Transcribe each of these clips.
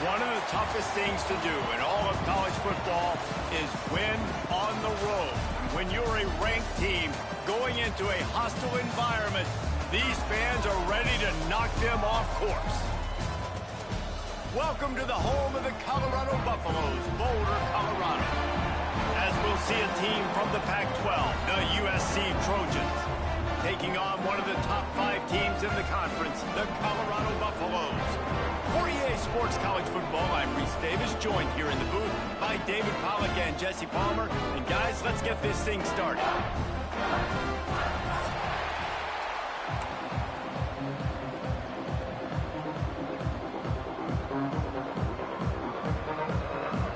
One of the toughest things to do in all of college football is win on the road. When you're a ranked team going into a hostile environment, these fans are ready to knock them off course. Welcome to the home of the Colorado Buffaloes, Boulder, Colorado. As we'll see a team from the Pac-12, the USC Trojans, taking on one of the top 5 teams in the conference, the Colorado Buffaloes. For EA Sports College Football, I'm Reese Davis, joined here in the booth by David Pollack and Jesse Palmer. And guys, let's get this thing started.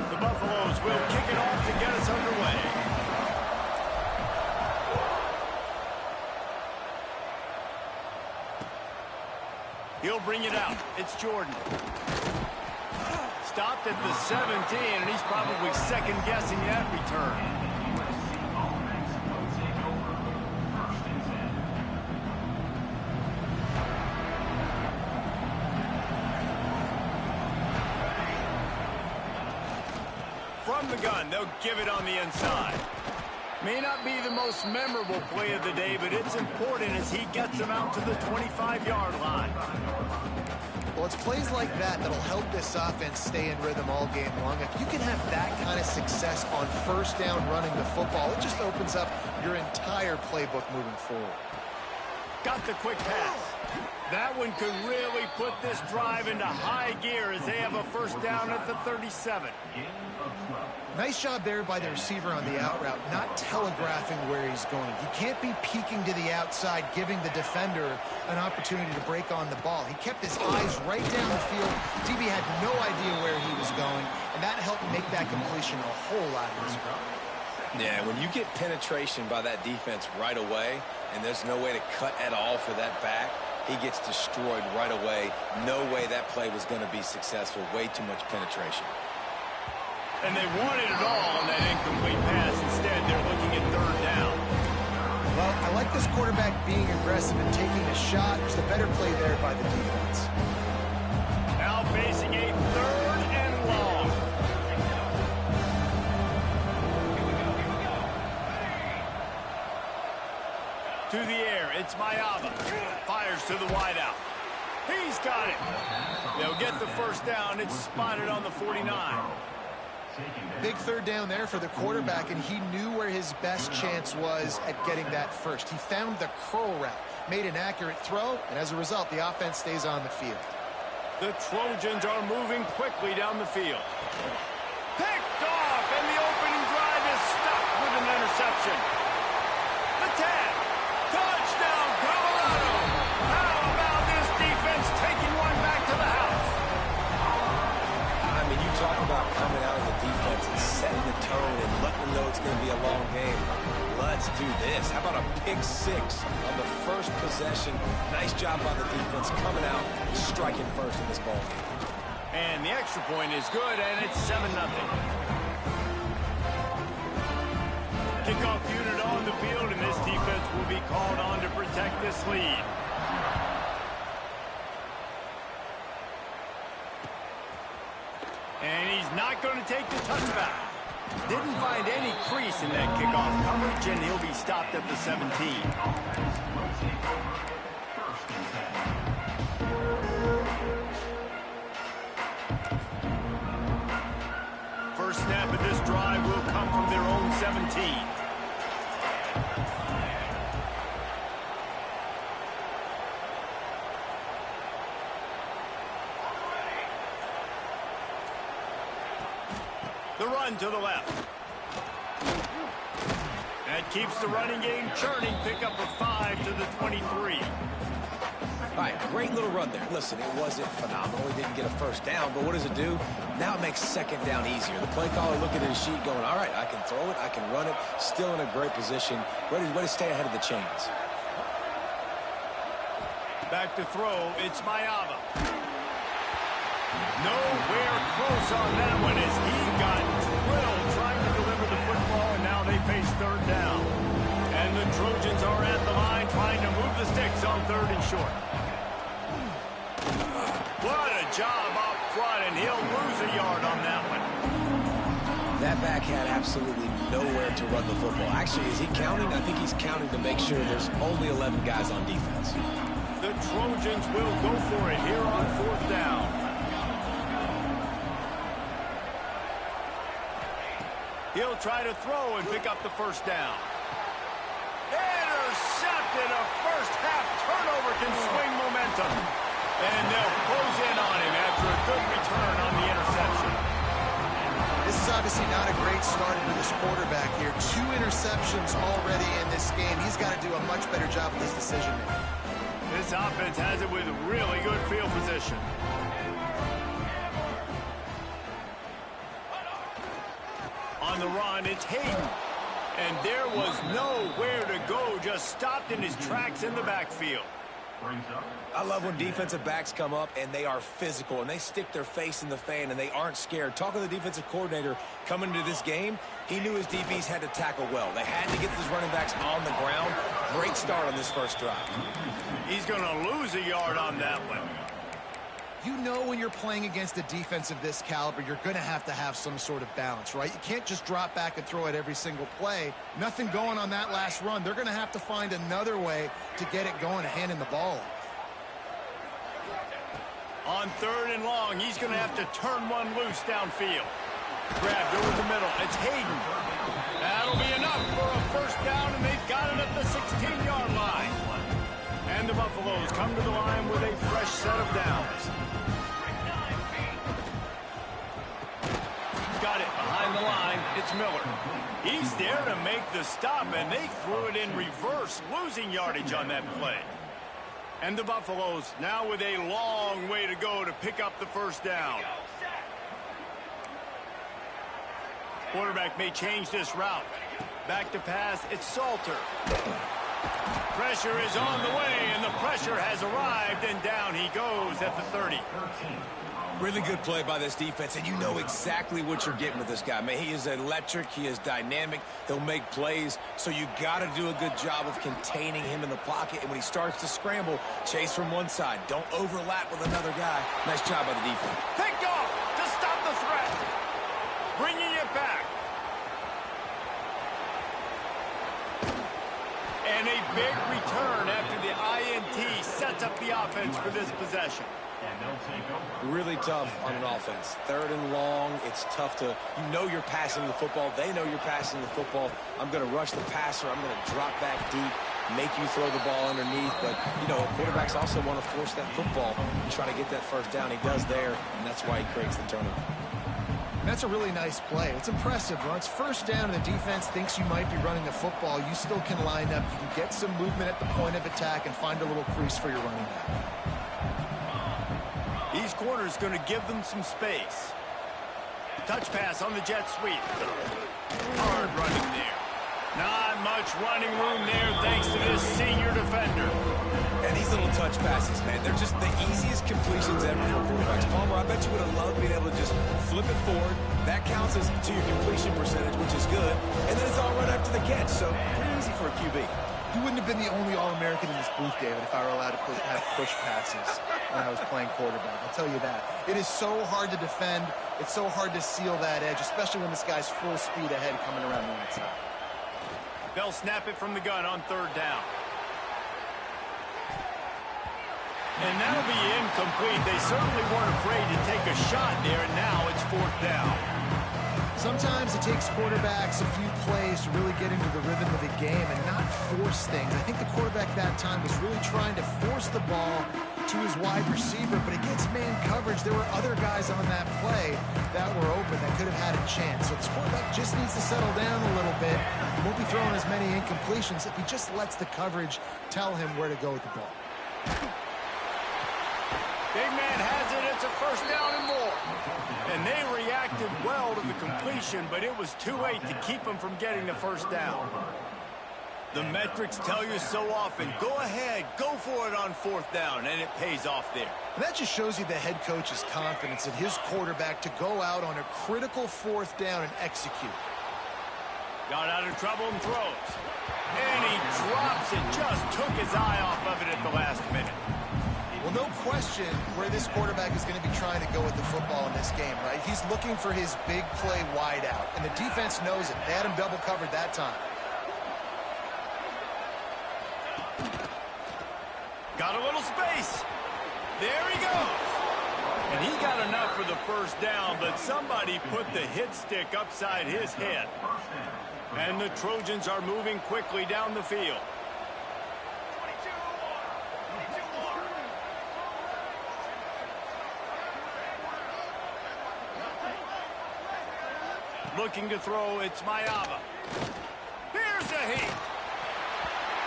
The Buffaloes will kick it off to get us underway. He'll bring it out. It's Jordan. Stopped at the 17, and he's probably second-guessing that return. From the gun, they'll give it on the inside. May not be the most memorable play of the day, but it's important as he gets them out to the 25-yard line. Well, it's plays like that that'll help this offense stay in rhythm all game long. If you can have that kind of success on first down running the football, it just opens up your entire playbook moving forward. Got the quick pass. That one could really put this drive into high gear as they have a first down at the 37. Nice job there by the receiver on the out route, not telegraphing where he's going. He can't be peeking to the outside, giving the defender an opportunity to break on the ball. He kept his eyes right down the field. DB had no idea where he was going, and that helped make that completion a whole lot easier. Yeah, when you get penetration by that defense right away, and there's no way to cut at all for that back, he gets destroyed right away. No way that play was going to be successful. Way too much penetration. And they wanted it all on that incomplete pass. Instead, they're looking at third down. Well, I like this quarterback being aggressive and taking a shot. There's a better play there by the defense. Now facing a third and long. To the air, it's Mayava. Fires to the wideout. He's got it. They'll get the first down. It's spotted on the 49. Big third down there for the quarterback, and he knew where his best chance was at getting that first. He found the curl route, made an accurate throw, and as a result, the offense stays on the field. The Trojans are moving quickly down the field. Picked off, and the opening drive is stuck with an interception. The tag. Touchdown, Colorado. How about this defense taking one back to the house? I mean, you talk about coming out of the defense and setting the tone and letting them know it's going to be a long game. Let's do this. How about a pick 6 on the first possession? Nice job by the defense coming out and striking first in this ball game. And the extra point is good, and it's 7-0. Kickoff unit on the field, and this defense will be called on to protect this lead. And he's not going to take the touchback. Didn't find any crease in that kickoff coverage, and he'll be stopped at the 17. First snap of this drive will come from their own 17. The run to the left. That keeps the running game churning. Pick up a 5 to the 23. All right, great little run there. Listen, it wasn't phenomenal. He didn't get a first down, but what does it do? Now it makes second down easier. The play caller looking at his sheet going, all right, I can throw it, I can run it, still in a great position, ready to stay ahead of the chains. Back to throw, it's Mayava. Nowhere close on that one as he got drilled trying to deliver the football, and now they face third down. And the Trojans are at the line trying to move the sticks on third and short. What a job up front, and he'll lose That back had absolutely nowhere to run the football. Actually, is he counting? I think he's counting to make sure there's only 11 guys on defense. The Trojans will go for it here on 4th down. He'll try to throw and pick up the 1st down. Intercepted. A first-half turnover can swing momentum. And they'll close in on him after a good return on the interception. This is obviously not a great start for this quarterback here. 2 interceptions already in this game. He's got to do a much better job with his decision-making. This offense has it with really good field position. On the run, it's Hayden. And there was nowhere to go, just stopped in his tracks in the backfield. I love when defensive backs come up and they are physical and they stick their face in the fan and they aren't scared. Talking to the defensive coordinator coming into this game, he knew his DBs had to tackle well. They had to get these running backs on the ground. Great start on this first drive. He's going to lose a yard on that one. You know when you're playing against a defense of this caliber, you're going to have some sort of balance, right? You can't just drop back and throw it every single play. Nothing going on that last run. They're going to have to find another way to get it going and handing the ball off. On 3rd and long, he's going to have to turn one loose downfield. Grabbed over the middle. It's Hayden. That'll be enough for a 1st down, and they've got it at the 16-yard line. And the Buffaloes come to the line with a fresh set of downs. Got it behind the line. It's Miller. He's there to make the stop, and they threw it in reverse, losing yardage on that play. And the Buffaloes now with a long way to go to pick up the 1st down. Quarterback may change this route. Back to pass, it's Salter. Pressure is on the way, and the pressure has arrived, and down he goes at the 30. Really good play by this defense, and you know exactly what you're getting with this guy. Man, he is electric. He is dynamic. He'll make plays, so you got to do a good job of containing him in the pocket. And when he starts to scramble, chase from one side. Don't overlap with another guy. Nice job by the defense. Picked off to stop the threat. Bringing it back. And a big return after the INT sets up the offense for this possession. Really tough on an offense. 3rd and long, it's tough to, you know you're passing the football. They know you're passing the football. I'm going to rush the passer. I'm going to drop back deep, make you throw the ball underneath. But, you know, quarterbacks also want to force that football and try to get that 1st down. He does there, and that's why he creates the turnover. That's a really nice play. It's impressive. When it's 1st down and the defense thinks you might be running the football, you still can line up. You can get some movement at the point of attack and find a little crease for your running back. These corners going to give them some space. Touch pass on the jet sweep. Hard running there. Not much running room there thanks to this senior defender. And these little touch passes, man, they're just the easiest completions ever for quarterbacks. Palmer, I bet you would have loved being able to just flip it forward. That counts as to your completion percentage, which is good. And then it's all right after the catch, so pretty easy for a QB. You wouldn't have been the only All-American in this booth, David, if I were allowed to have push passes when I was playing quarterback. I'll tell you that. It is so hard to defend. It's so hard to seal that edge, especially when this guy's full speed ahead coming around the inside. They'll snap it from the gun on 3rd down. And that'll be incomplete. They certainly weren't afraid to take a shot there, and now it's 4th down. Sometimes it takes quarterbacks a few plays to really get into the rhythm of the game and not force things. I think the quarterback that time was really trying to force the ball to his wide receiver, but against man coverage, there were other guys on that play that were open that could have had a chance. So this quarterback just needs to settle down a little bit. He won't be throwing as many incompletions if he just lets the coverage tell him where to go with the ball. Big man has it. It's a 1st down and more. And they reacted well to the completion, but it was too late to keep him from getting the 1st down. The metrics tell you so often, go ahead, go for it on 4th down, and it pays off there. And that just shows you the head coach's confidence in his quarterback to go out on a critical 4th down and execute. Got out of trouble and throws. And he drops it, just took his eye off of it at the last minute. Well, no question question where this quarterback is going to be trying to go with the football in this game, right? He's looking for his big play wide out, and the defense knows it. They had him double covered that time. Got a little space. There he goes. And he got enough for the first down, but somebody put the hit stick upside his head. And the Trojans are moving quickly down the field. Looking to throw, it's Mayava. Here's a hit.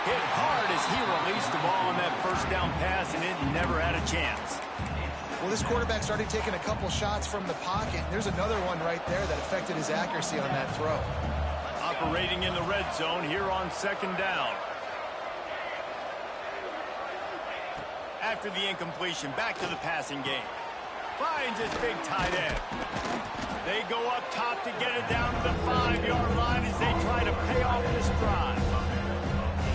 Hit hard as he released the ball on that first down pass, and it never had a chance. Well, this quarterback started taking a couple shots from the pocket. There's another one right there that affected his accuracy on that throw. Operating in the red zone here on second down. After the incompletion, back to the passing game. Finds his big tight end. They go up top to get it down to the 5-yard line as they try to pay off this drive.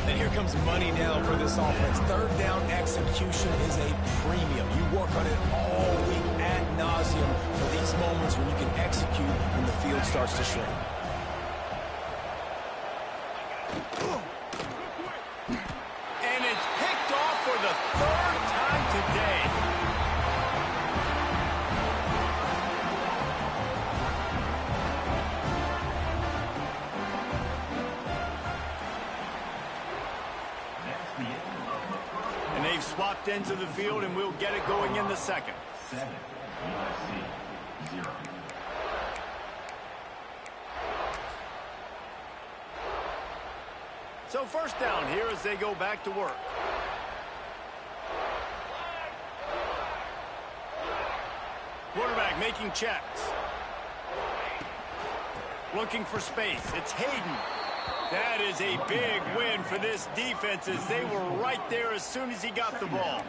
And here comes money now for this offense. Third down execution is a premium. You work on it all week ad nauseum for these moments when you can execute when the field starts to shrink. And it's picked off for the third time today. And they've swapped ends of the field, and we'll get it going in the second. 7, USC, 0. So first down here as they go back to work. Quarterback making checks. Looking for space. It's Hayden. That is a big win for this defense as they were right there as soon as he got the ball.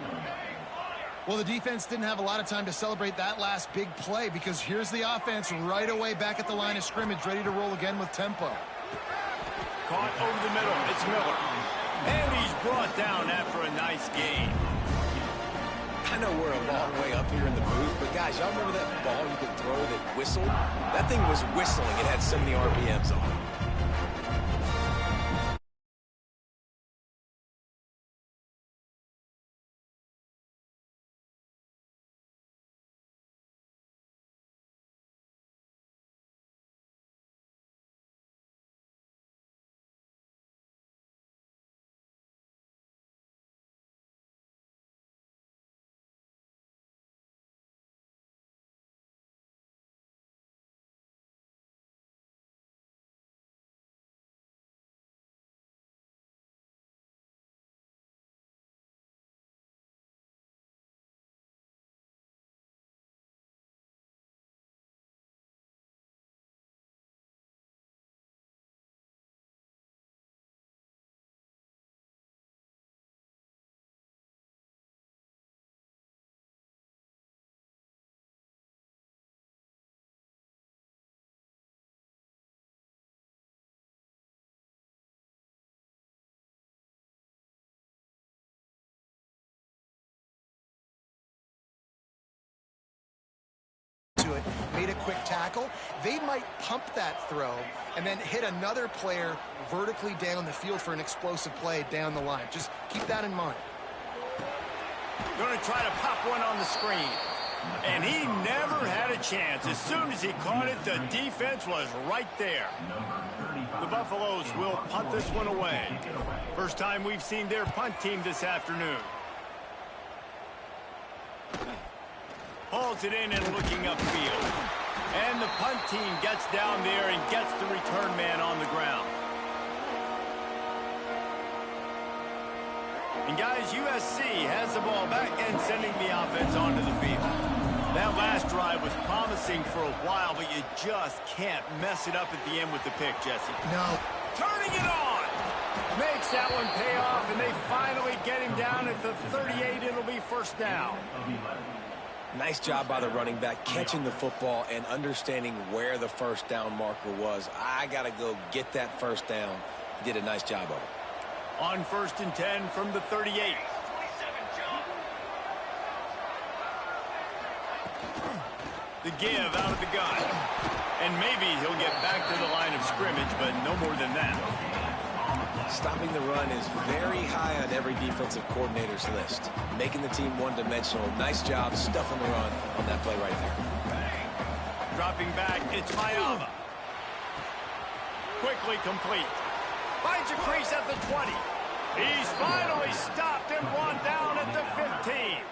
Well, the defense didn't have a lot of time to celebrate that last big play because here's the offense right away back at the line of scrimmage, ready to roll again with tempo. Caught over the middle. It's Miller. And he's brought down after a nice gain. I know we're a long way up here in the booth, but guys, y'all remember that ball you could throw that whistled? That thing was whistling. It had so many RPMs on it. It, made a quick tackle. They might pump that throw and then hit another player vertically down the field for an explosive play down the line. Just keep that in mind. Going to try to pop one on the screen. And he never had a chance. As soon as he caught it, the defense was right there. The Buffaloes will punt this one away. First time we've seen their punt team this afternoon. Hauls it in and looking upfield. And the punt team gets down there and gets the return man on the ground. And guys, USC has the ball back and sending the offense onto the field. That last drive was promising for a while, but you just can't mess it up at the end with the pick, Jesse. No. Turning it on. Makes that one pay off, and they finally get him down at the 38. It'll be first down. Nice job by the running back, catching the football and understanding where the first down marker was. I got to go get that first down. He did a nice job of it. On 1st and 10 from the 38. The give out of the gun. And maybe he'll get back to the line of scrimmage, but no more than that. Stopping the run is very high on every defensive coordinator's list. Making the team one-dimensional. Nice job stuffing the run on that play right there. Dropping back, it's Mayava. Quickly complete. Finds a crease at the 20. He's finally stopped and brought down at the 15.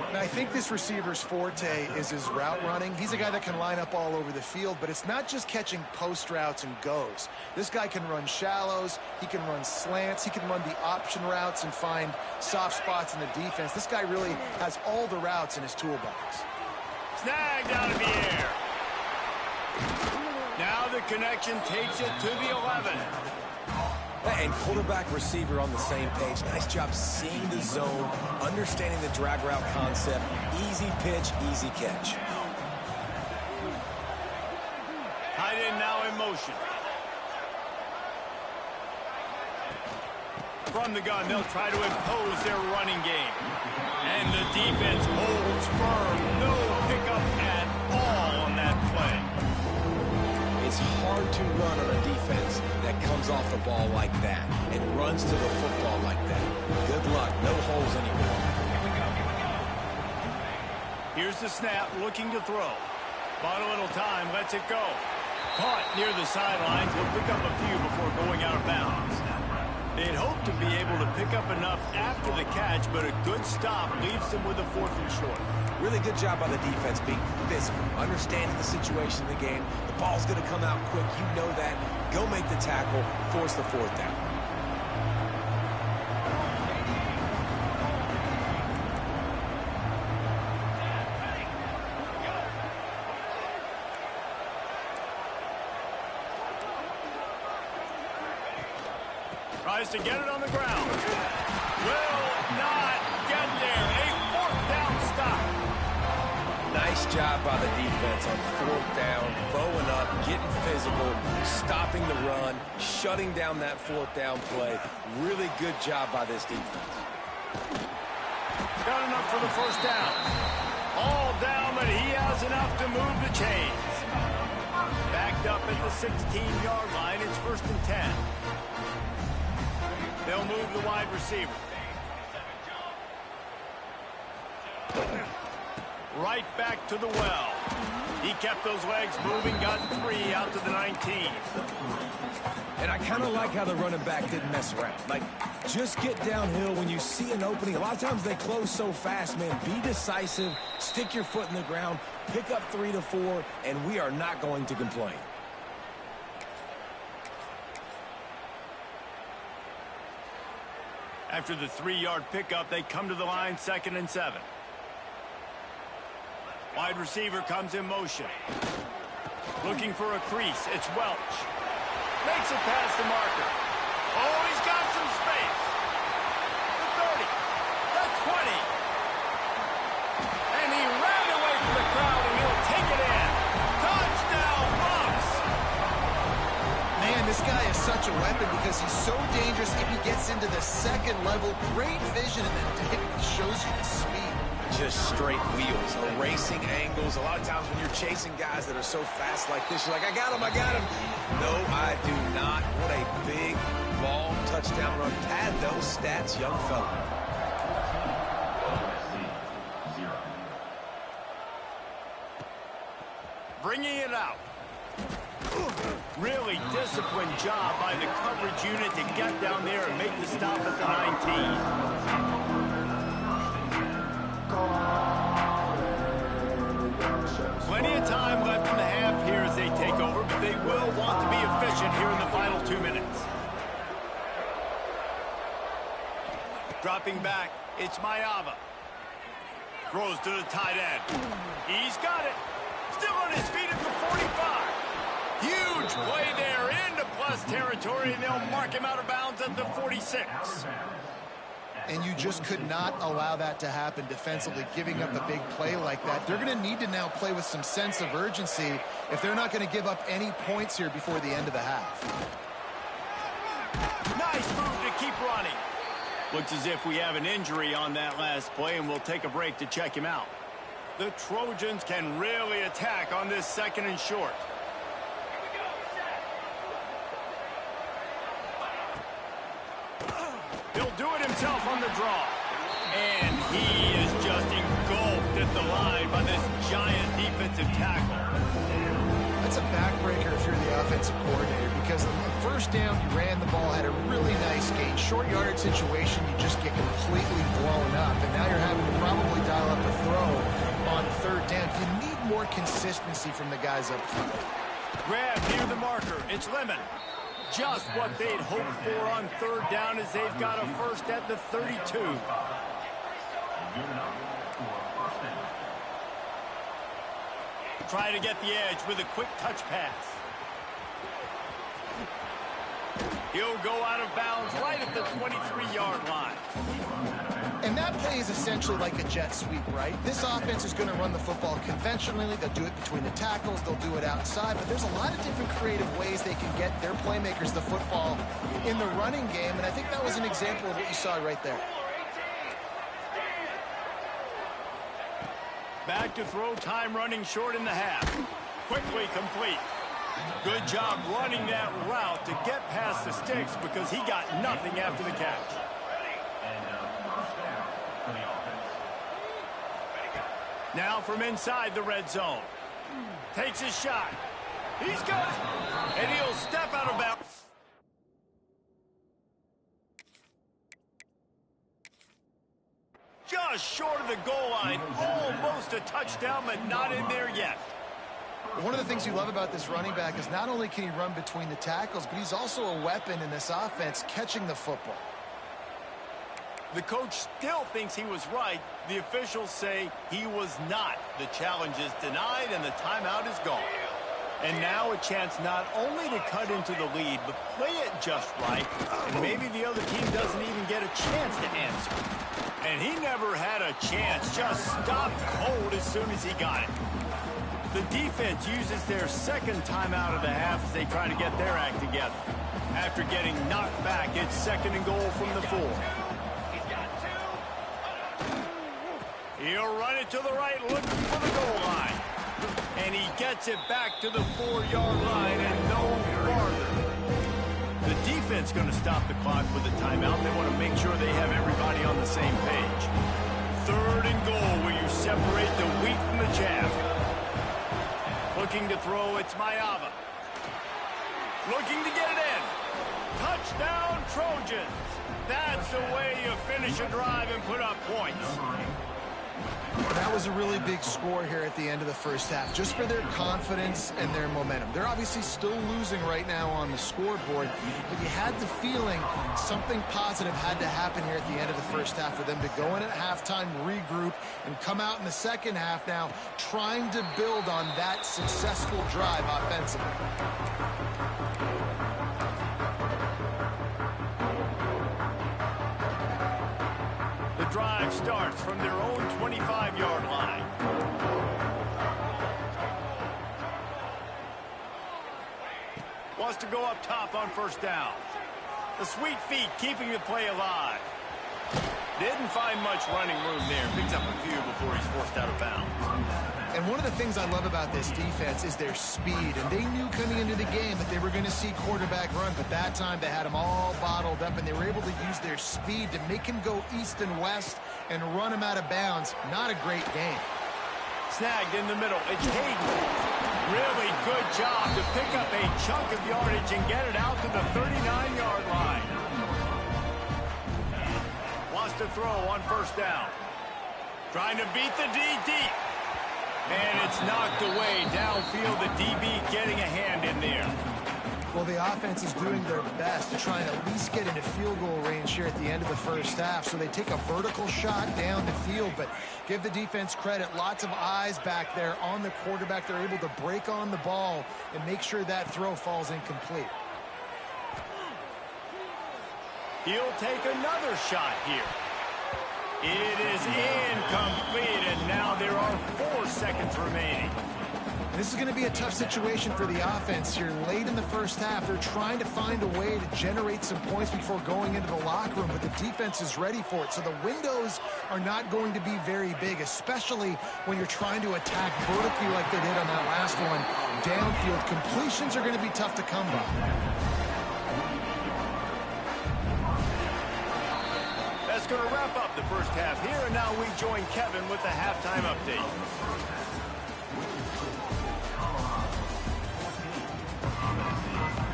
And I think this receiver's forte is his route running. He's a guy that can line up all over the field, but it's not just catching post routes and goes. This guy can run shallows, he can run slants, he can run the option routes and find soft spots in the defense. This guy really has all the routes in his toolbox. Snagged out of the air. Now the connection takes it to the 11. And quarterback receiver on the same page. Nice job seeing the zone, understanding the drag route concept. Easy pitch, easy catch. Tight end now in motion. From the gun, they'll try to impose their running game. And the defense holds firm. No pickup at all on that play. It's hard to run on a defense that comes off the ball like that and runs to the football like that. Good luck. No holes anywhere. Here's the snap, looking to throw. Bought a little time, lets it go. Caught near the sidelines. Will pick up a few before going out of bounds. They'd hoped to be able to pick up enough after the catch, but a good stop leaves them with a 4th and short. Really good job by the defense being physical, understanding the situation in the game. The ball's going to come out quick. You know that. Go make the tackle, force the 4th down. Tries to get it on the ground. Will not get there. A 4th down stop. Nice job by the defense on 4th down, bowing up, getting physical, stopping the run, shutting down that 4th down play. Really good job by this defense. Got enough for the 1st down. All down, but he has enough to move the chains. Backed up at the 16-yard line. It's 1st and 10. They'll move the wide receiver. Right back to the well. He kept those legs moving, got 3 out to the 19. And I kind of like how the running back didn't mess around. Like, just get downhill when you see an opening. A lot of times they close so fast, man. Be decisive, stick your foot in the ground, pick up 3 to 4, and we are not going to complain. After the 3-yard pickup, they come to the line, 2nd and 7. Wide receiver comes in motion. Looking for a crease. It's Welch. Makes it past the marker. Oh, he's got some space. The 30. The 20. And he ran away from the crowd, and he'll take it in. Touchdown, Bucks! Man, this guy is such a weapon because he's so dangerous if he gets into the 2nd level. Great vision, and then it shows you the speed. Just straight wheels, erasing angles. A lot of times when you're chasing guys that are so fast like this, you're like, I got him, I got him. No, I do not. What a big, long touchdown run. Pad those stats, young fella. Bringing it out. Really disciplined job by the coverage unit to get down there and make the stop at the 19. Plenty of time left in the half here as they take over, but they will want to be efficient here in the final 2 minutes. Dropping back, it's Mayava. Throws to the tight end. He's got it. Still on his feet at the 45. Huge play there into plus territory, and they'll mark him out of bounds at the 46. And you just could not allow that to happen defensively, giving up a big play like that. They're going to need to now play with some sense of urgency if they're not going to give up any points here before the end of the half. Nice move to keep running. Looks as if we have an injury on that last play, and we'll take a break to check him out. The Trojans can really attack on this 2nd and short. He'll do it himself on the draw. And he is just engulfed at the line by this giant defensive tackle. That's a backbreaker if you're the offensive coordinator, because on the first down, you ran the ball, had a really nice gain. Short yardage situation, you just get completely blown up, and now you're having to probably dial up a throw on 3rd down. You need more consistency from the guys up front. Grab near the marker. It's Lemon. Just what they'd hoped for on 3rd down as they've got a first at the 32. Try to get the edge with a quick touch pass. He'll go out of bounds right at the 23-yard line. And that play is essentially like a jet sweep, right? This offense is going to run the football conventionally. They'll do it between the tackles. They'll do it outside. But there's a lot of different creative ways they can get their playmakers the football in the running game. And I think that was an example of what you saw right there. Back to throw, time running short in the half. Quickly complete. Good job running that route to get past the sticks because he got nothing after the catch. Now from inside the red zone. Takes his shot. He's good. And he'll step out of bounds. Just short of the goal line. Almost a touchdown, but not in there yet. One of the things you love about this running back is not only can he run between the tackles, but he's also a weapon in this offense catching the football. The coach still thinks he was right. The officials say he was not. The challenge is denied and the timeout is gone. And now a chance not only to cut into the lead, but play it just right. And maybe the other team doesn't even get a chance to answer. And he never had a chance. Just stopped cold as soon as he got it. The defense uses their 2nd timeout of the half as they try to get their act together. After getting knocked back, it's 2nd and goal from the 4. He'll run it to the right, looking for the goal line. And he gets it back to the 4-yard line and no farther. The defense going to stop the clock with a timeout. They want to make sure they have everybody on the same page. 3rd and goal where you separate the wheat from the chaff. Looking to throw, it's Mayava. Looking to get it in. Touchdown, Trojans. That's the way you finish a drive and put up points. That was a really big score here at the end of the first half, just for their confidence and their momentum. They're obviously still losing right now on the scoreboard, but you had the feeling something positive had to happen here at the end of the first half for them to go in at halftime, regroup, and come out in the second half now trying to build on that successful drive offensively. Drive starts from their own 25-yard line. Wants to go up top on 1st down. The sweet feet keeping the play alive. Didn't find much running room there. Picks up a few before he's forced out of bounds. And one of the things I love about this defense is their speed. And they knew coming into the game that they were going to see quarterback run, but that time they had him all bottled up, and they were able to use their speed to make him go east and west and run him out of bounds. Not a great game. Snagged in the middle. It's Hayden. Really good job to pick up a chunk of yardage and get it out to the 39-yard line. Wants to throw on 1st down. Trying to beat the D deep. And it's knocked away downfield. The DB getting a hand in there. Well, the offense is doing their best to try and at least get into field goal range here at the end of the first half. So they take a vertical shot down the field, but give the defense credit. Lots of eyes back there on the quarterback. They're able to break on the ball and make sure that throw falls incomplete. He'll take another shot here. It is incomplete, and now there are 4 seconds remaining. This is going to be a tough situation for the offense here. Late in the first half, they're trying to find a way to generate some points before going into the locker room, but the defense is ready for it. So the windows are not going to be very big, especially when you're trying to attack vertically like they did on that last one. Downfield completions are going to be tough to come by. That's going to wrap up the first half here, and now we join Kevin with the halftime update.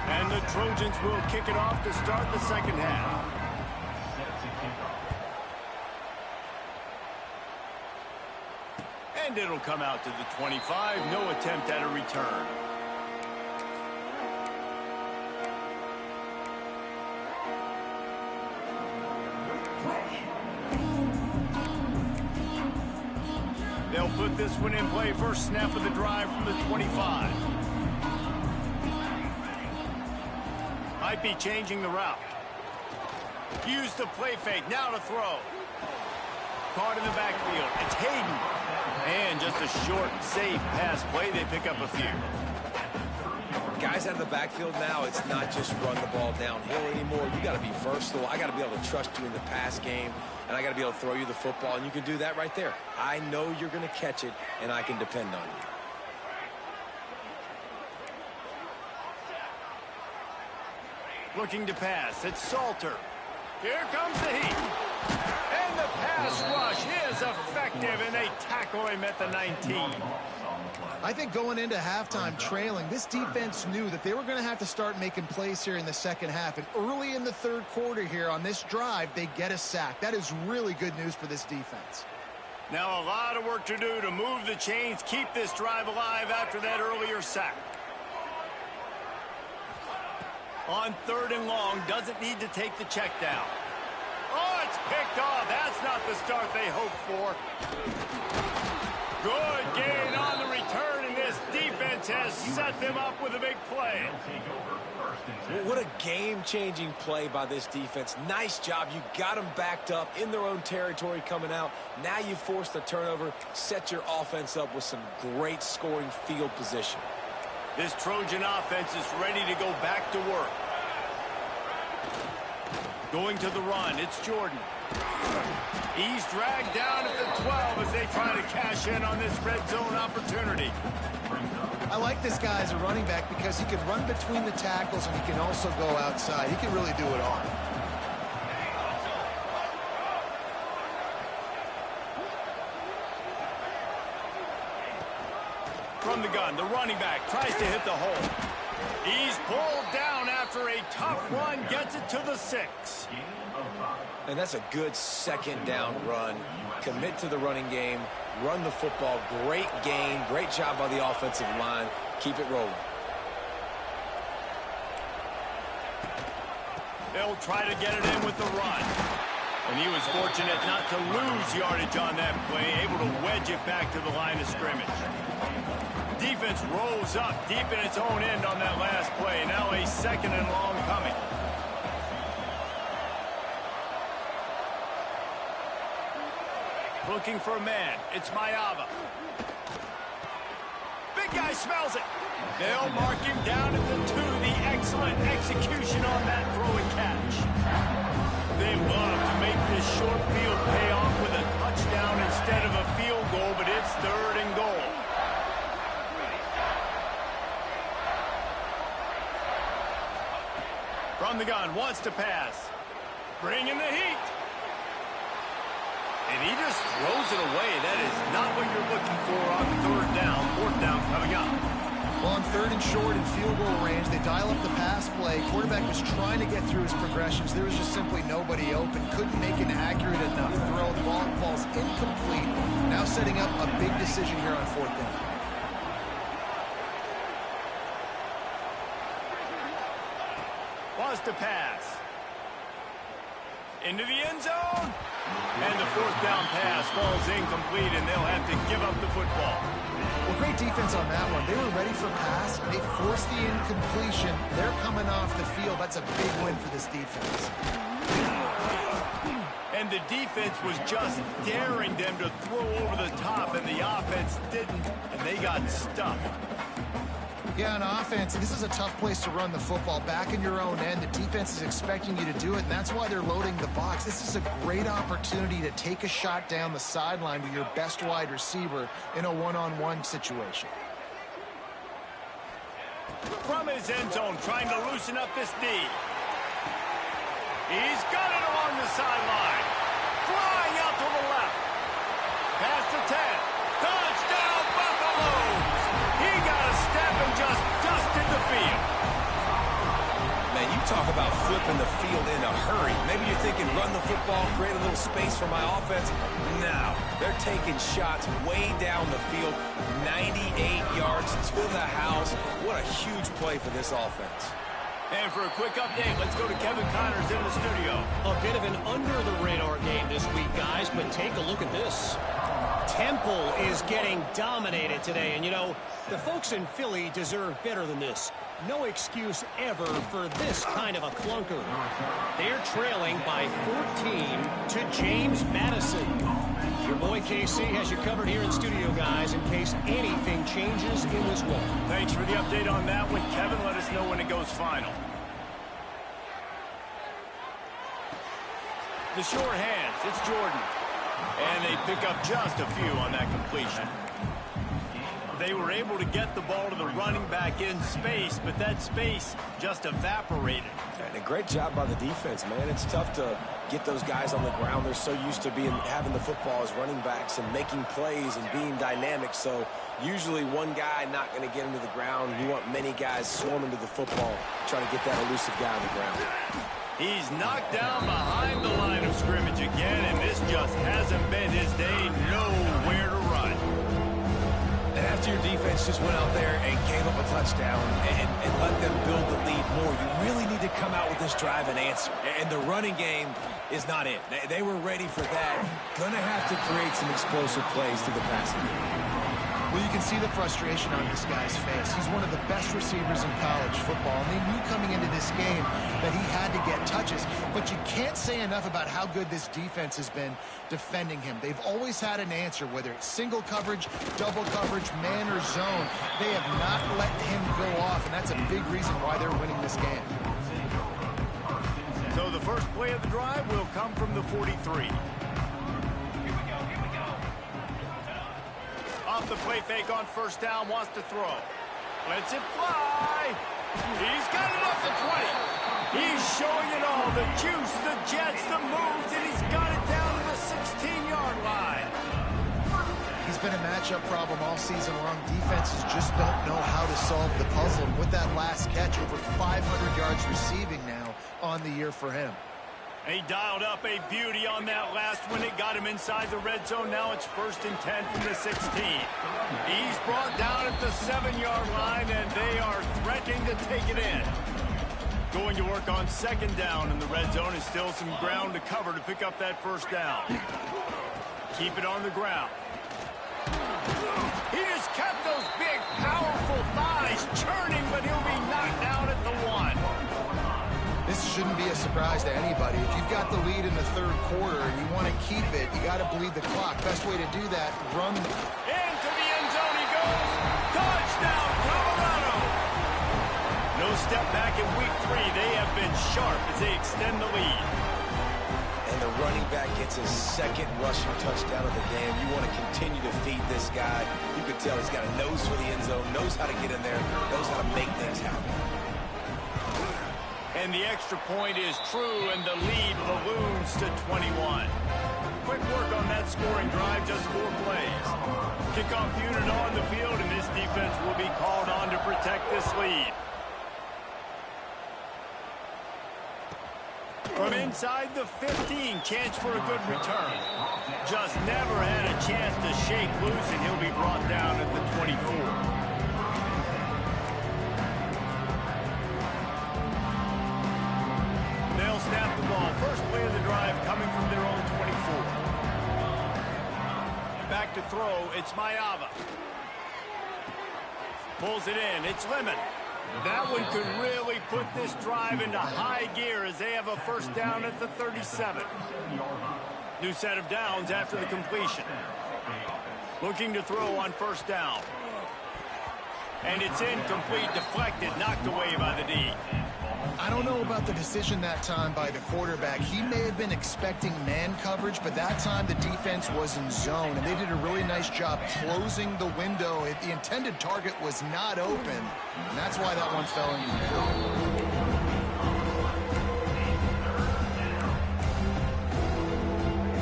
And the Trojans will kick it off to start the second half. And it'll come out to the 25. No attempt at a return. They'll put this one in play. First snap of the drive from the 25. Might be changing the route. Use the play fake. Now to throw. Caught in the backfield. It's Hayden. And just a short, safe pass play. They pick up a few. Guys out of the backfield now, it's not just run the ball downhill anymore. You got to be versatile. I got to be able to trust you in the pass game, and I got to be able to throw you the football, and you can do that right there. I know you're going to catch it, and I can depend on you. Looking to pass. It's Salter. Here comes the heat. And the pass rush is effective, and they tackle him at the 19. I think going into halftime trailing, this defense knew that they were going to have to start making plays here in the second half. And early in the third quarter here on this drive, they get a sack. That is really good news for this defense. Now a lot of work to do to move the chains, keep this drive alive after that earlier sack. On third and long, doesn't need to take the check down. Oh, it's picked off. That's not the start they hoped for. Good gain on the return, and this defense has set them up with a big play. What a game-changing play by this defense. Nice job. You got them backed up in their own territory coming out. Now you force the turnover, set your offense up with some great scoring field position. This Trojan offense is ready to go back to work. Going to the run, it's Jordan. He's dragged down at the 12 as they try to cash in on this red zone opportunity. I like this guy as a running back because he can run between the tackles and he can also go outside. He can really do it all. From the gun, the running back tries to hit the hole. He's pulled down after a tough run, gets it to the 6. And that's a good second down run. Commit to the running game, run the football. Great gain, great job by the offensive line. Keep it rolling. They'll try to get it in with the run. And he was fortunate not to lose yardage on that play, able to wedge it back to the line of scrimmage. Defense rolls up deep in its own end on that last play. Now a second and long coming. Looking for a man. It's Mayava. Big guy smells it. They'll mark him down at the 2. The excellent execution on that throw and catch. They love to make this short field pay off with a touchdown instead of a field goal, but it's third and goal. From the gun, wants to pass. Bring in the heat. And he just throws it away. That is not what you're looking for on third down. Fourth down coming up. Well, on third and short in field goal range, they dial up the pass play. Quarterback was trying to get through his progressions. There was just simply nobody open. Couldn't make an accurate enough throw. The ball falls incomplete. Now setting up a big decision here on fourth down. Wants to pass. Into the end zone. And the fourth down pass falls incomplete, and they'll have to give up the football. Well, great defense on that one. They were ready for pass. They forced the incompletion. They're coming off the field. That's a big win for this defense. And the defense was just daring them to throw over the top, and the offense didn't, and they got stuffed. Yeah, on offense, this is a tough place to run the football. Back in your own end, the defense is expecting you to do it, and that's why they're loading the box. This is a great opportunity to take a shot down the sideline to your best wide receiver in a one-on-one situation. From his end zone, trying to loosen up this D. He's got it along the sideline. Flying out to the left. Past the 10. Touchdown, Buffaloes! He got a step and just dusted the field. Man, you talk about flipping the field in a hurry. Maybe you're thinking run the football, create a little space for my offense. No, they're taking shots way down the field, 98 yards to the house. What a huge play for this offense. And for a quick update, let's go to Kevin Connors in the studio. A bit of an under-the-radar game this week, guys, but take a look at this. Temple is getting dominated today, and, you know, the folks in Philly deserve better than this. No excuse ever for this kind of a clunker. They're trailing by 14 to James Madison. Your boy KC has you covered here in studio, guys, in case anything changes in this one. Thanks for the update on that one, Kevin. Let us know when it goes final. The short hands, it's Jordan. And they pick up just a few on that completion. They were able to get the ball to the running back in space, but that space just evaporated. And a great job by the defense, man. It's tough to get those guys on the ground. They're so used to having the football as running backs and making plays and being dynamic. So usually one guy not going to get into the ground. You want many guys swarming to the football, trying to get that elusive guy on the ground. He's knocked down behind the line of scrimmage again, and this just hasn't been his day. Nowhere to run. And after your defense just went out there and gave up a touchdown and let them build the lead more, you really need to come out with this drive and answer. And the running game is not it. They were ready for that. Gonna have to create some explosive plays through the passing game. Well, you can see the frustration on this guy's face. He's one of the best receivers in college football, and they knew coming into this game that he had to get touches. But you can't say enough about how good this defense has been defending him. They've always had an answer, whether it's single coverage, double coverage, man or zone. They have not let him go off, and that's a big reason why they're winning this game. So the first play of the drive will come from the 43. Off the play fake on first down, wants to throw. Lets it fly. He's got it off the 20. He's showing it all, the juice, the jets, the moves, and he's got it down to the 16-yard line. He's been a matchup problem all season long. Defenses just don't know how to solve the puzzle. And with that last catch, over 500 yards receiving now on the year for him. He dialed up a beauty on that last one. It got him inside the red zone. Now it's 1st and 10 from the 16. He's brought down at the 7-yard line, and they are threatening to take it in. Going to work on 2nd down in the red zone, and still some ground to cover to pick up that 1st down. Keep it on the ground. He just kept those big, powerful thighs churning, but he'll be knocked down at the 1. This shouldn't be a surprise to anybody. If you've got the lead in the 3rd quarter and you want to keep it, you got to bleed the clock. Best way to do that, run. Into the end zone he goes. Touchdown, Colorado. No step back in week 3. They have been sharp as they extend the lead. And the running back gets his 2nd rushing touchdown of the game. You want to continue to feed this guy. You can tell he's got a nose for the end zone, knows how to get in there, knows how to make things happen. And the extra point is true, and the lead balloons to 21. Quick work on that scoring drive, just 4 plays. Kickoff unit on the field, and this defense will be called on to protect this lead. From inside the 15, chance for a good return. Just never had a chance to shake loose, and he'll be brought down at the 24. They'll snap the ball. First play of the drive coming from their own 24. Back to throw. It's Mayava. Pulls it in. It's Lemon. That one could really put this drive into high gear as they have a 1st down at the 37. New set of downs after the completion. Looking to throw on first down. And it's incomplete, deflected, knocked away by the D. I don't know about the decision that time by the quarterback. He may have been expecting man coverage, but that time the defense was in zone, and they did a really nice job closing the window. The intended target was not open, and that's why that one fell incomplete.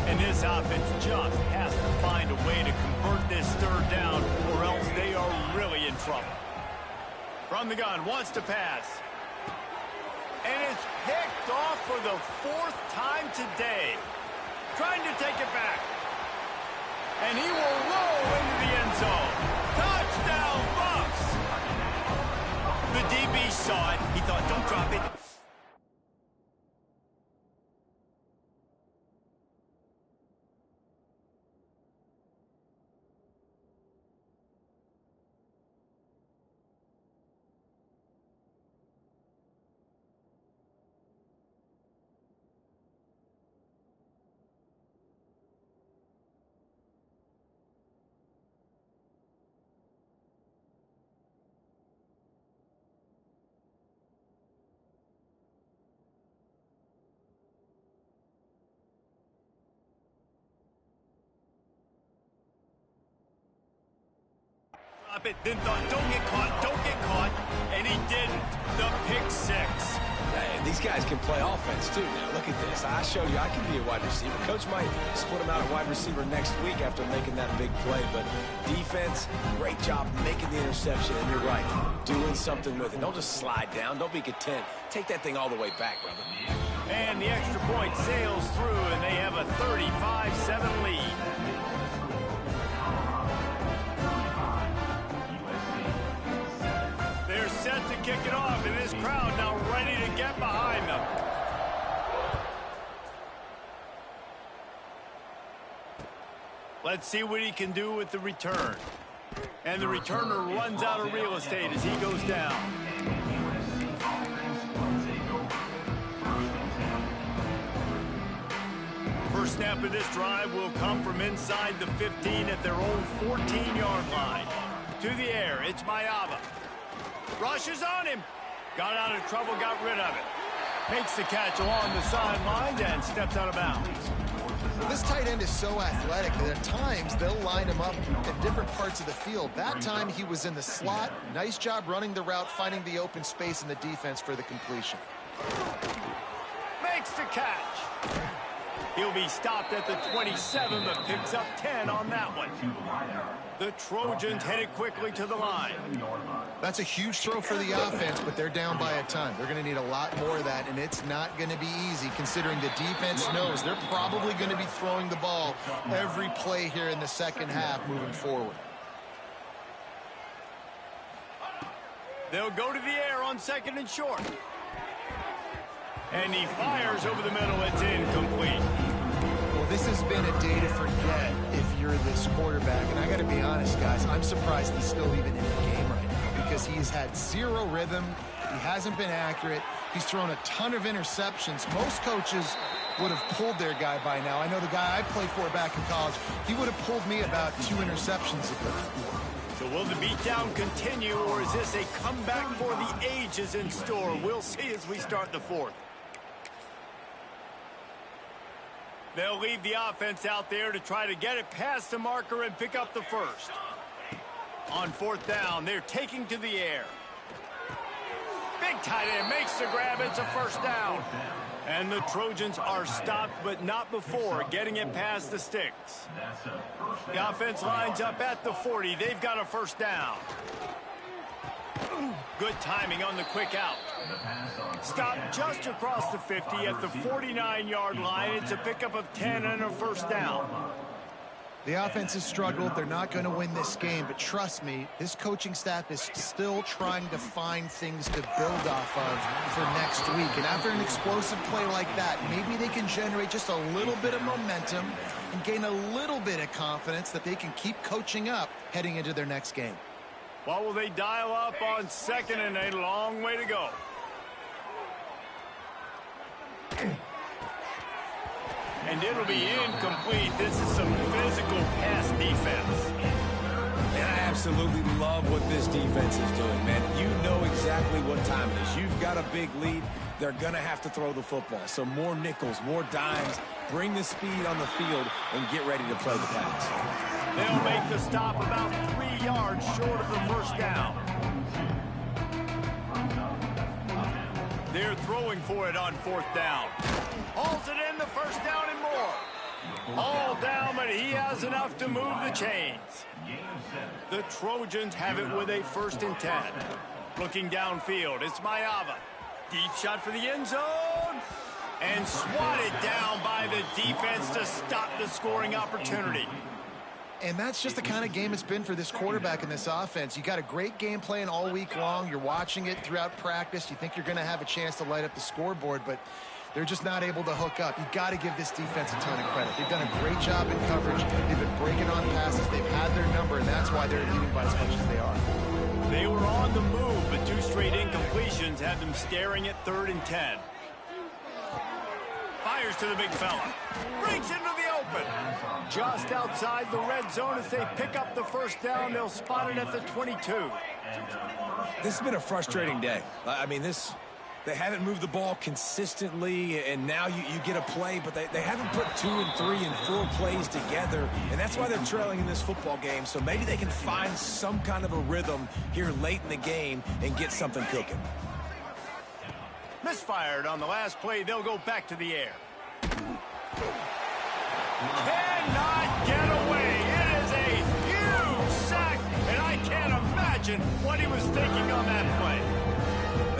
And this offense just has to find a way to convert this third down, or else they are really in trouble. From the gun, wants to pass. And it's picked off for the 4th time today. Trying to take it back. And he will roll into the end zone. Touchdown, Bucks! The DB saw it. He thought, don't drop it. It, then thought, don't get caught, and he didn't. The pick 6. Hey, these guys can play offense, too. Now, look at this. I showed you I can be a wide receiver. Coach might split him out at wide receiver next week after making that big play, but defense, great job making the interception, and you're right, doing something with it. Don't just slide down. Don't be content. Take that thing all the way back, brother. And the extra point sails through, and they have a 35-7 lead. They're set to kick it off, and this crowd now ready to get behind them. Let's see what he can do with the return. And the returner runs out of real estate as he goes down. First snap of this drive will come from inside the 15 at their own 14-yard line. To the air, it's Mayava. Rushes on him. Got out of trouble, got rid of it. Makes the catch along the sidelines and steps out of bounds. Well, this tight end is so athletic that at times they'll line him up in different parts of the field. That time he was in the slot. Nice job running the route, finding the open space in the defense for the completion. Makes the catch. He'll be stopped at the 27, but picks up 10 on that one. The Trojans headed quickly to the line. That's a huge throw for the offense, but they're down by a ton. They're going to need a lot more of that, and it's not going to be easy considering the defense knows they're probably going to be throwing the ball every play here in the second half moving forward. They'll go to the air on 2nd and short. And he fires over the middle. It's incomplete. Well, this has been a day to forget if you're this quarterback. And I got to be honest, guys, I'm surprised he's still even in the game right now because he's had zero rhythm. He hasn't been accurate. He's thrown a ton of interceptions. Most coaches would have pulled their guy by now. I know the guy I played for back in college, he would have pulled me about 2 interceptions ago. So will the beatdown continue, or is this a comeback for the ages in store? We'll see as we start the 4th. They'll leave the offense out there to try to get it past the marker and pick up the first. On 4th down, they're taking to the air. Big tight end makes the grab. It's a first down. And the Trojans are stopped, but not before getting it past the sticks. The offense lines up at the 40. They've got a first down. Good timing on the quick out. Stopped just across the 50 at the 49-yard line. It's a pickup of 10 and a first down. The offense has struggled. They're not going to win this game, but trust me, this coaching staff is still trying to find things to build off of for next week. And after an explosive play like that, maybe they can generate just a little bit of momentum and gain a little bit of confidence that they can keep coaching up heading into their next game. What will they dial up on 2nd and a long way to go? And it'll be incomplete. This is some physical pass defense. And I absolutely love what this defense is doing, man. You know exactly what time it is. You've got a big lead. They're going to have to throw the football. So more nickels, more dimes. Bring the speed on the field and get ready to play the pass. They'll make the stop about 3 yards short of the first down. They're throwing for it on 4th down. Hauls it in, the first down and more. All down, but he has enough to move the chains. The Trojans have it with a 1st and 10. Looking downfield, it's Mayava. Deep shot for the end zone. And swatted down by the defense to stop the scoring opportunity. And that's just the kind of game it's been for this quarterback in this offense. You got a great game plan all week long. You're watching it throughout practice. You think you're going to have a chance to light up the scoreboard, but they're just not able to hook up. You got to give this defense a ton of credit. They've done a great job in coverage. They've been breaking on passes. They've had their number, and that's why they're leading by as much as they are. They were on the move, but 2 straight incompletions had them staring at 3rd and 10. Fires to the big fella. Breaks into the open. Just outside the red zone. As they pick up the first down, they'll spot it at the 22. This has been a frustrating day. I mean, they haven't moved the ball consistently, and now you get a play, but they haven't put 2 and 3 and 4 plays together, and that's why they're trailing in this football game. So maybe they can find some kind of a rhythm here late in the game and get something cooking. Misfired on the last play. They'll go back to the air. Cannot get away. It is a huge sack, and I can't imagine what he was thinking on that play.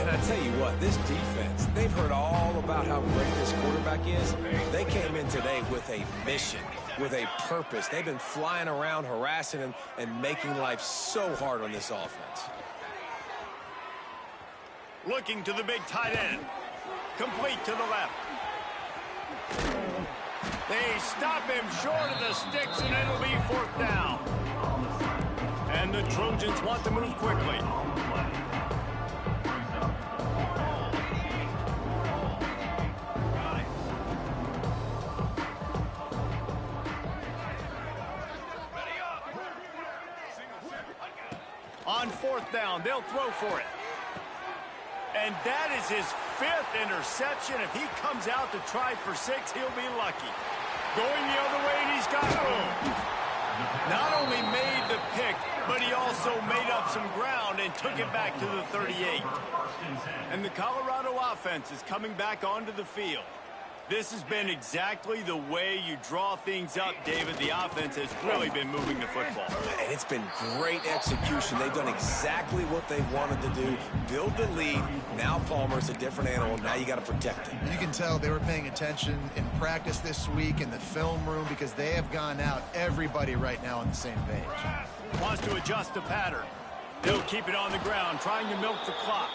And I tell you what, this defense, they've heard all about how great this quarterback is. They came in today with a mission, with a purpose. They've been flying around, harassing him, and making life so hard on this offense. Looking to the big tight end. Complete to the left. They stop him short of the sticks, and it'll be 4th down. And the Trojans want to move quickly. On 4th down, they'll throw for it. And that is his 5th interception. If he comes out to try for 6, he'll be lucky. Going the other way, and he's got room. Not only made the pick, but he also made up some ground and took it back to the 38. And the Colorado offense is coming back onto the field. This has been exactly the way you draw things up, David. The offense has really been moving the football. And it's been great execution. They've done exactly what they wanted to do. Build the lead. Now Palmer's a different animal. Now you got to protect him. You can tell they were paying attention in practice this week in the film room because they have gone out, everybody right now on the same page. Wants to adjust the pattern. They'll keep it on the ground, trying to milk the clock.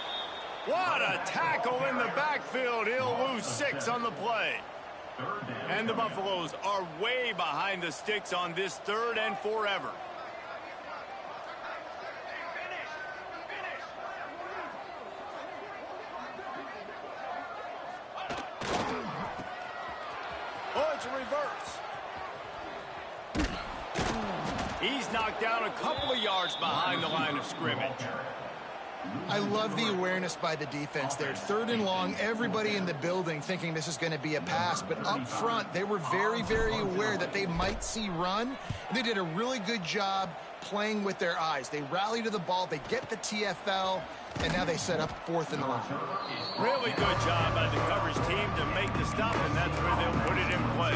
What a tackle in the backfield. He'll lose 6 on the play. And the Buffaloes are way behind the sticks on this 3rd and forever. Oh, it's a reverse. He's knocked down a couple of yards behind the line of scrimmage. I love the awareness by the defense there. 3rd and long, everybody in the building thinking this is going to be a pass. But up front, they were very, very aware that they might see run. And they did a really good job playing with their eyes. They rally to the ball, they get the TFL, and now they set up 4th and long. Really good job by the coverage team to make the stop, and that's where they'll put it in play.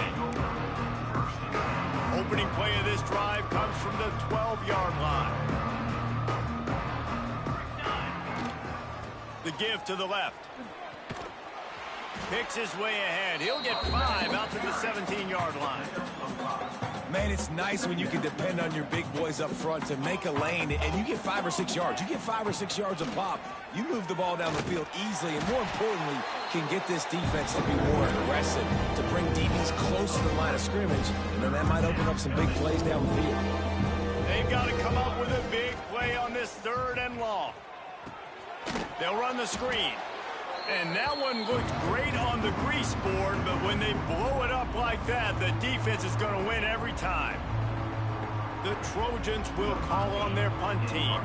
Opening play of this drive comes from the 12-yard line. The give to the left. Picks his way ahead. He'll get 5 out to the 17-yard line. Man, it's nice when you can depend on your big boys up front to make a lane, and you get 5 or 6 yards. You get 5 or 6 yards a pop. You move the ball down the field easily, and more importantly, can get this defense to be more aggressive, to bring DBs close to the line of scrimmage, and then that might open up some big plays down the field. They've got to come up with a big play on this 3rd and long. They'll run the screen. And that one looked great on the grease board, but when they blow it up like that, the defense is going to win every time. The Trojans will call on their punt team.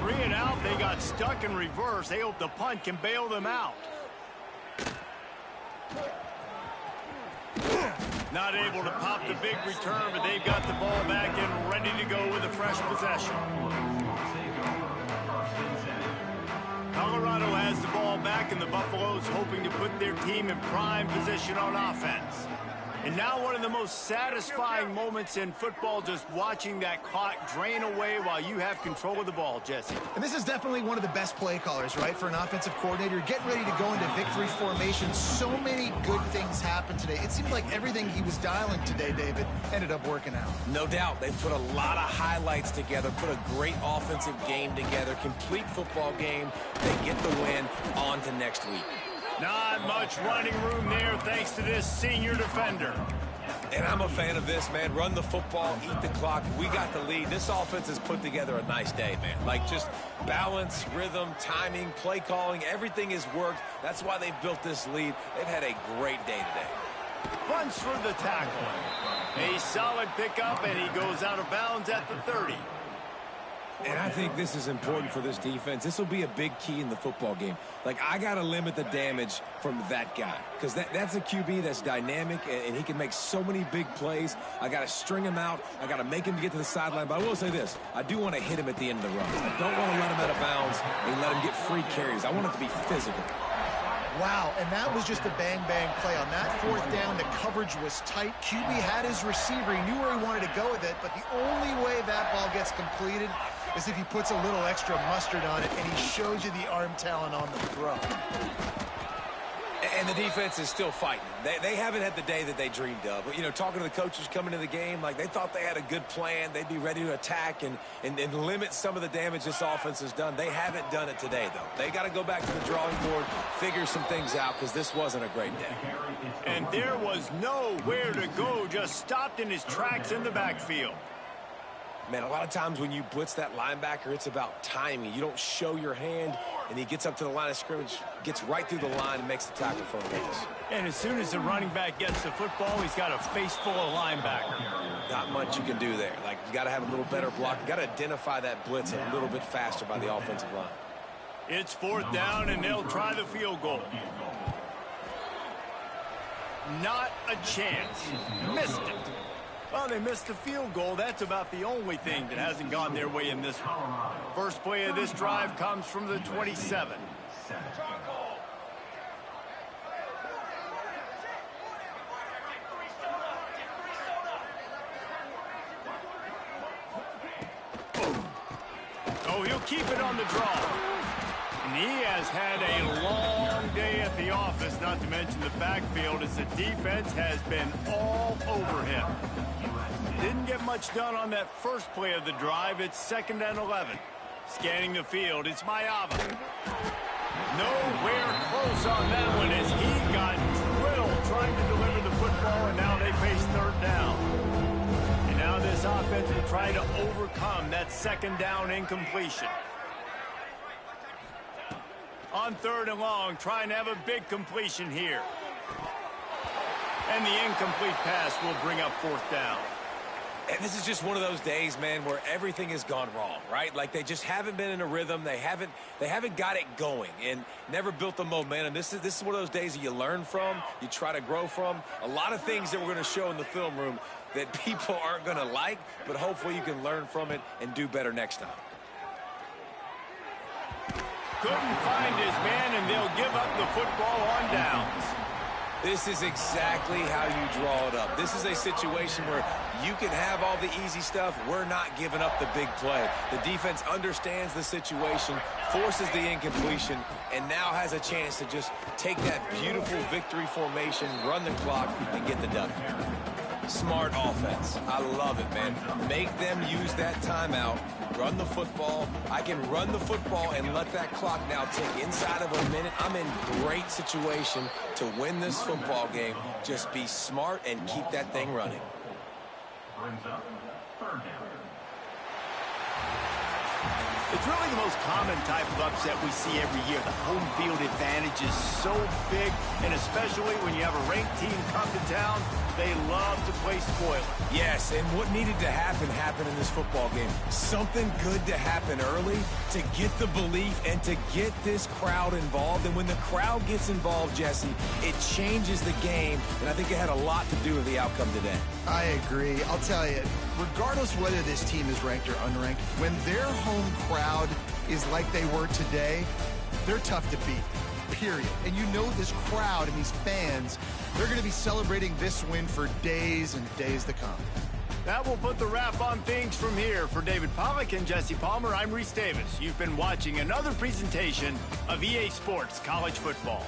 3 and out, they got stuck in reverse. They hope the punt can bail them out. Not able to pop the big return, but they've got the ball back and ready to go with a fresh possession. Colorado has the ball back, and the Buffaloes hoping to put their team in prime position on offense. And now one of the most satisfying moments in football, just watching that clock drain away while you have control of the ball, Jesse. And this is definitely one of the best play callers, right, for an offensive coordinator. Getting ready to go into victory formation. So many good things happened today. It seemed like everything he was dialing today, David, ended up working out. No doubt. They put a lot of highlights together, put a great offensive game together, complete football game. They get the win. On to next week. Not much running room there thanks to this senior defender. And I'm a fan of this, man. Run the football, eat the clock. We got the lead. This offense has put together a nice day, man. Like, just balance, rhythm, timing, play calling, everything has worked. That's why they've built this lead. They've had a great day today. Runs for the tackle. A solid pickup, and he goes out of bounds at the 30. And I think this is important for this defense. This will be a big key in the football game. Like, I got to limit the damage from that guy because that's a QB that's dynamic, and he can make so many big plays. I got to string him out. I got to make him get to the sideline. But I will say this. I do want to hit him at the end of the run. I don't want to let him out of bounds and let him get free carries. I want it to be physical. Wow, and that was just a bang-bang play. On that 4th down, the coverage was tight. QB had his receiver. He knew where he wanted to go with it, but the only way that ball gets completed is if he puts a little extra mustard on it, and he shows you the arm talent on the throw. And the defense is still fighting. They haven't had the day that they dreamed of. You know, talking to the coaches coming into the game, like they thought they had a good plan. They'd be ready to attack and limit some of the damage this offense has done. They haven't done it today, though. They got to go back to the drawing board, figure some things out, because this wasn't a great day. And there was nowhere to go, just stopped in his tracks in the backfield. Man, a lot of times when you blitz that linebacker, it's about timing. You don't show your hand, and he gets up to the line of scrimmage, gets right through the line, and makes the tackle for a loss. And as soon as the running back gets the football, he's got a face full of linebacker. Not much you can do there. Like, you got to have a little better block. You got to identify that blitz a little bit faster by the offensive line. It's 4th down, and they'll try the field goal. Not a chance. Missed it. Well, they missed the field goal. That's about the only thing that hasn't gone their way in this one. First play of this drive comes from the 27. Oh, he'll keep it on the draw. And he has had a long day at the office, not to mention the backfield, as the defense has been all over him. Didn't get much done on that first play of the drive. It's 2nd and 11. Scanning the field, it's Mayava. Nowhere close on that one as he got drilled trying to deliver the football, and now they face 3rd down. And now this offense will try to overcome that 2nd down incompletion. On 3rd and long, trying to have a big completion here. And the incomplete pass will bring up 4th down. And this is just one of those days, man, where everything has gone wrong, right? Like, they just haven't been in a rhythm. They haven't got it going and never built the momentum. This is one of those days that you learn from, you try to grow from. A lot of things that we're going to show in the film room that people aren't going to like, but hopefully you can learn from it and do better next time. Couldn't find his man, and they'll give up the football on downs. This is exactly how you draw it up. This is a situation where you can have all the easy stuff. We're not giving up the big play. The defense understands the situation, forces the incompletion, and now has a chance to just take that beautiful victory formation, run the clock, and get the W. Smart offense. I love it, man. Make them use that timeout. Run the football. I can run the football and let that clock now tick inside of a minute. I'm in great situation to win this football game. Just be smart and keep that thing running. Brings up 3rd down. It's really the most common type of upset we see every year. The home field advantage is so big, and especially when you have a ranked team come to town, they love to play spoiler. Yes, and what needed to happen happened in this football game. Something good to happen early to get the belief and to get this crowd involved. And when the crowd gets involved, Jesse, it changes the game, and I think it had a lot to do with the outcome today. I agree. I'll tell you, regardless whether this team is ranked or unranked, when their home crowd is like they were today, they're tough to beat, period. And you know this crowd and these fans, they're going to be celebrating this win for days and days to come. That will put the wrap on things from here. For David Pollack and Jesse Palmer, I'm Reese Davis. You've been watching another presentation of EA Sports College Football.